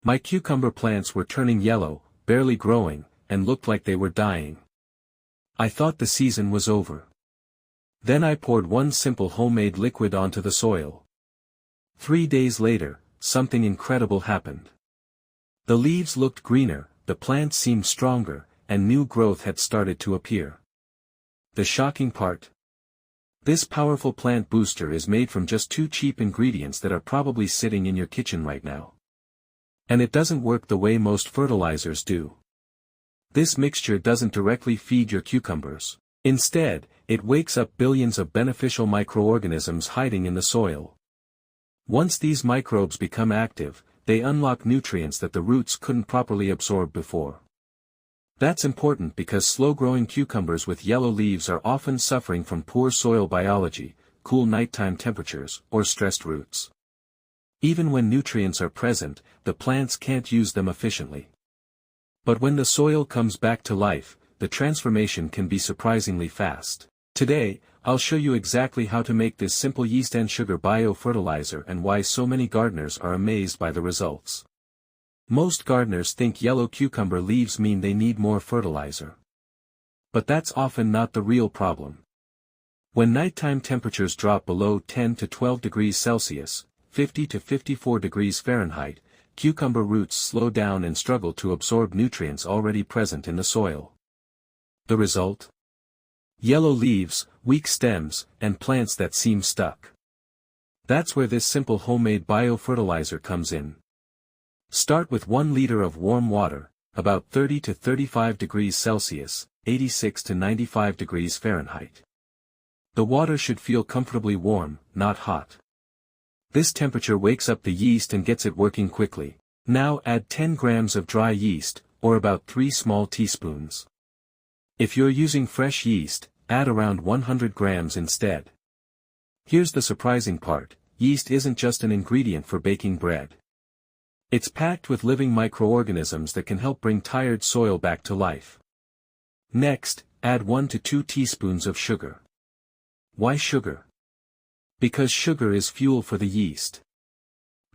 My cucumber plants were turning yellow, barely growing, and looked like they were dying. I thought the season was over. Then I poured one simple homemade liquid onto the soil. 3 days later, something incredible happened. The leaves looked greener, the plants seemed stronger, and new growth had started to appear. The shocking part? This powerful plant booster is made from just 2 cheap ingredients that are probably sitting in your kitchen right now. And it doesn't work the way most fertilizers do. This mixture doesn't directly feed your cucumbers. Instead, it wakes up billions of beneficial microorganisms hiding in the soil. Once these microbes become active, they unlock nutrients that the roots couldn't properly absorb before. That's important because slow-growing cucumbers with yellow leaves are often suffering from poor soil biology, cool nighttime temperatures, or stressed roots. Even when nutrients are present, the plants can't use them efficiently. But when the soil comes back to life, the transformation can be surprisingly fast. Today, I'll show you exactly how to make this simple yeast and sugar biofertilizer and why so many gardeners are amazed by the results. Most gardeners think yellow cucumber leaves mean they need more fertilizer. But that's often not the real problem. When nighttime temperatures drop below 10 to 12 degrees Celsius, 50 to 54 degrees Fahrenheit, cucumber roots slow down and struggle to absorb nutrients already present in the soil. The result? Yellow leaves, weak stems, and plants that seem stuck. That's where this simple homemade biofertilizer comes in. Start with 1 liter of warm water, about 30 to 35 degrees Celsius, 86 to 95 degrees Fahrenheit. The water should feel comfortably warm, not hot. This temperature wakes up the yeast and gets it working quickly. Now add 10 grams of dry yeast, or about 3 small teaspoons. If you're using fresh yeast, add around 100 grams instead. Here's the surprising part: yeast isn't just an ingredient for baking bread. It's packed with living microorganisms that can help bring tired soil back to life. Next, add 1 to 2 teaspoons of sugar. Why sugar? Because sugar is fuel for the yeast.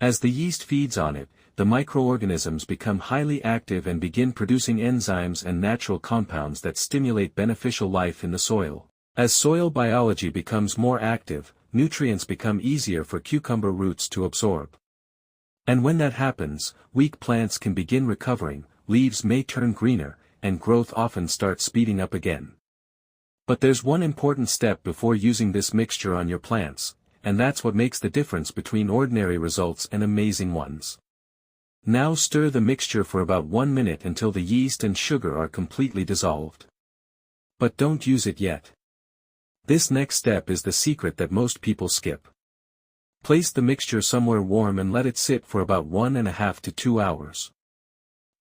As the yeast feeds on it, the microorganisms become highly active and begin producing enzymes and natural compounds that stimulate beneficial life in the soil. As soil biology becomes more active, nutrients become easier for cucumber roots to absorb. And when that happens, weak plants can begin recovering, leaves may turn greener, and growth often starts speeding up again. But there's one important step before using this mixture on your plants, and that's what makes the difference between ordinary results and amazing ones. Now stir the mixture for about 1 minute until the yeast and sugar are completely dissolved. But don't use it yet. This next step is the secret that most people skip. Place the mixture somewhere warm and let it sit for about 1.5 to 2 hours.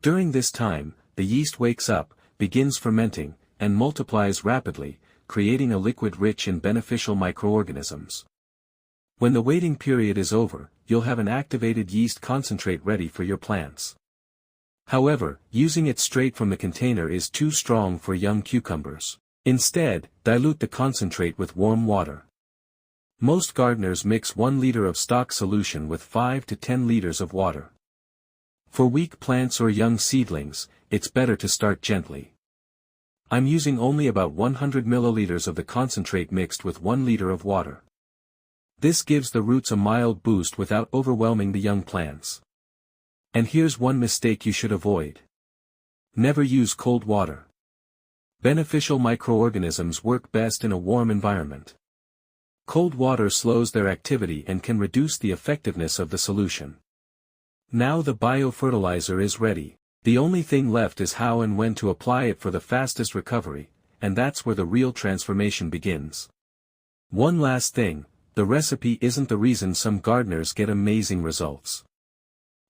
During this time, the yeast wakes up, begins fermenting, and multiplies rapidly, creating a liquid rich in beneficial microorganisms. When the waiting period is over, you'll have an activated yeast concentrate ready for your plants. However, using it straight from the container is too strong for young cucumbers. Instead, dilute the concentrate with warm water. Most gardeners mix 1 liter of stock solution with 5 to 10 liters of water. For weak plants or young seedlings, it's better to start gently. I'm using only about 100 milliliters of the concentrate mixed with 1 liter of water. This gives the roots a mild boost without overwhelming the young plants. And here's one mistake you should avoid. Never use cold water. Beneficial microorganisms work best in a warm environment. Cold water slows their activity and can reduce the effectiveness of the solution. Now the biofertilizer is ready. The only thing left is how and when to apply it for the fastest recovery, and that's where the real transformation begins. One last thing, the recipe isn't the reason some gardeners get amazing results.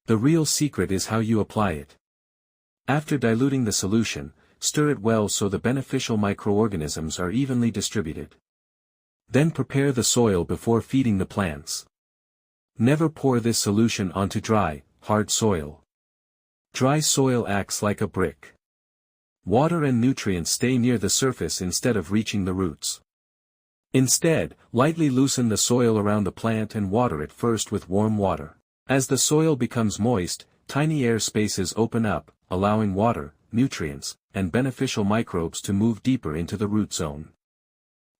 The real secret is how you apply it. After diluting the solution, stir it well so the beneficial microorganisms are evenly distributed. Then prepare the soil before feeding the plants. Never pour this solution onto dry, hard soil. Dry soil acts like a brick. Water and nutrients stay near the surface instead of reaching the roots. Instead, lightly loosen the soil around the plant and water it first with warm water. As the soil becomes moist, tiny air spaces open up, allowing water, nutrients, and beneficial microbes to move deeper into the root zone.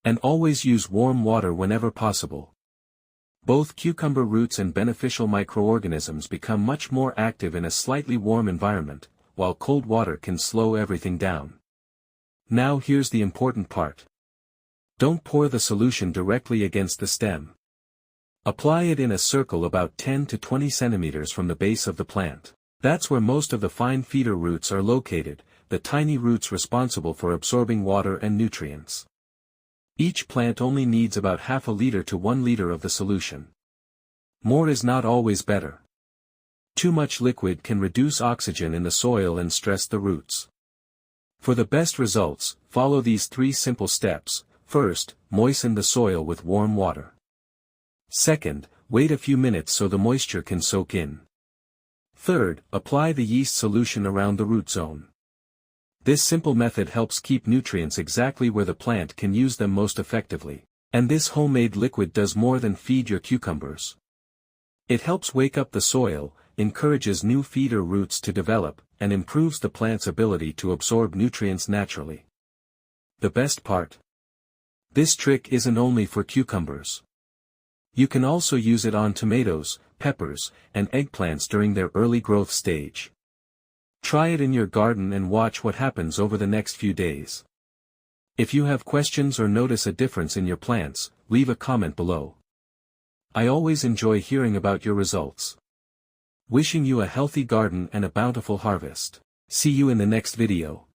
And always use warm water whenever possible. Both cucumber roots and beneficial microorganisms become much more active in a slightly warm environment, while cold water can slow everything down. Now here's the important part. Don't pour the solution directly against the stem. Apply it in a circle about 10 to 20 centimeters from the base of the plant. That's where most of the fine feeder roots are located, the tiny roots responsible for absorbing water and nutrients. Each plant only needs about half a liter to 1 liter of the solution. More is not always better. Too much liquid can reduce oxygen in the soil and stress the roots. For the best results, follow these 3 simple steps. First, moisten the soil with warm water. Second, wait a few minutes so the moisture can soak in. Third, apply the yeast solution around the root zone. This simple method helps keep nutrients exactly where the plant can use them most effectively. And this homemade liquid does more than feed your cucumbers. It helps wake up the soil, encourages new feeder roots to develop, and improves the plant's ability to absorb nutrients naturally. The best part? This trick isn't only for cucumbers. You can also use it on tomatoes, peppers, and eggplants during their early growth stage. Try it in your garden and watch what happens over the next few days. If you have questions or notice a difference in your plants, leave a comment below. I always enjoy hearing about your results. Wishing you a healthy garden and a bountiful harvest. See you in the next video.